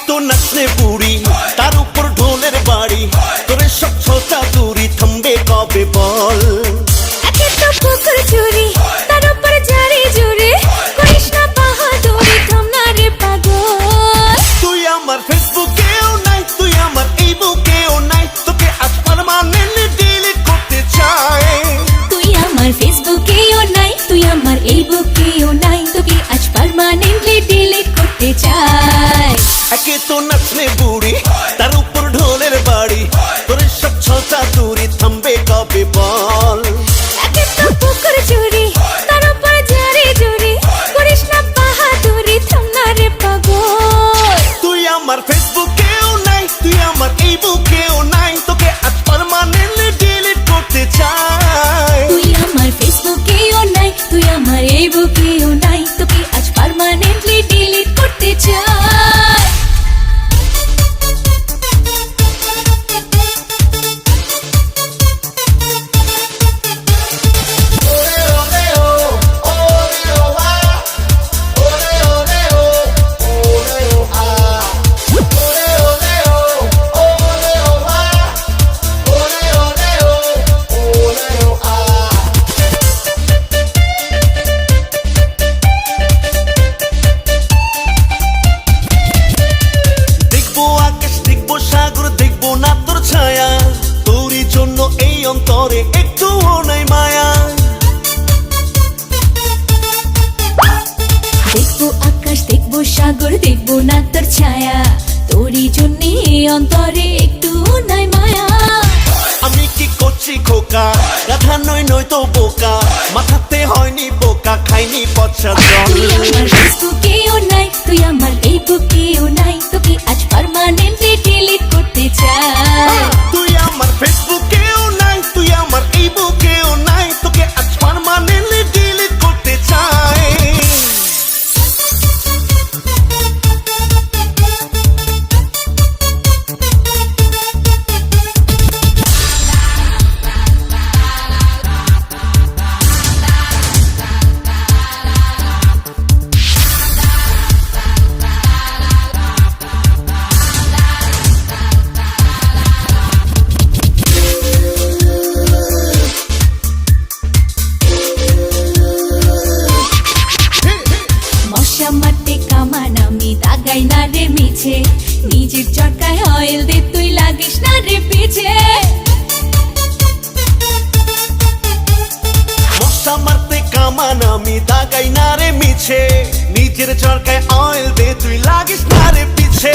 তো নাচনে পুরি তার উপর ঢোলের বাড়ি তোরে সব ছোটা তুরি থামবে কবে বল একে তো পুকুর চুরি তার উপর জারি জুড়ে করিস না বাহাদুরি থাম না রে পাগল তুই আমার ফেসবুকেও নাই তুই আমার এই বুকেও নাই তোকে আজ পার্মানেন্টলি ডিলিট করতে চাই তুই আমার ফেসবুকেও নাই তুই আমার এই বুকেও নাই তোকে আজ পার্মানেন্টলি ডিলিট করতে চাই একে তো নাচনে বুড়ি তার উপর ঢোলের বাড়ি তোরে সব ছোটা তুরি থামবে কবে বল একে তো পুকুর চুরি তার উপর জারি জুড়ে করিস না বাহাদুরি থাম না রে পাগল তুই আমার ফেসবুকেও নাই তুই আমার এই বুকেও নাই তোকে আজ পার্মানেন্টলি ডিলিট করতে চাই তুই আমার ফেসবুকেও নাই তুই আমার এই বুকেও নাই তোকে আজ পার্মানেন্টলি ডিলিট করতে চাই অন্তরে একটুও নাই মায়া দেখবো আকাশ দেখবো সাগর দেখবো না তোর ছায়া তোরই জন্যে অন্তরে একটু নাই মায়া আমি কি করছি খোকা গাধা নই নই তো বোকা মাথাতে হয়নি বোকা খাইনি পচা জল তুই আমার ফেসবুকেও নাই তুই আমার এই বুকেও নাই তোকে আজ পার্মানেন্টলি ডিলিট করতে চাই তুই আমার ফেসবুকেও নাই তুই আমার এই বুকেও নাই তোকে আজ পার্মানেন্টলি ডিলিট করতে চাই দাগাই না রে মিছে নিজের চরকায় অয়েল দে তুই লাগিস না রে পিছে মশা মারতে কামান আমি দাগাই না রে মিছে নিজের চরকায় অয়েল দে তুই লাগিস না রে পিছে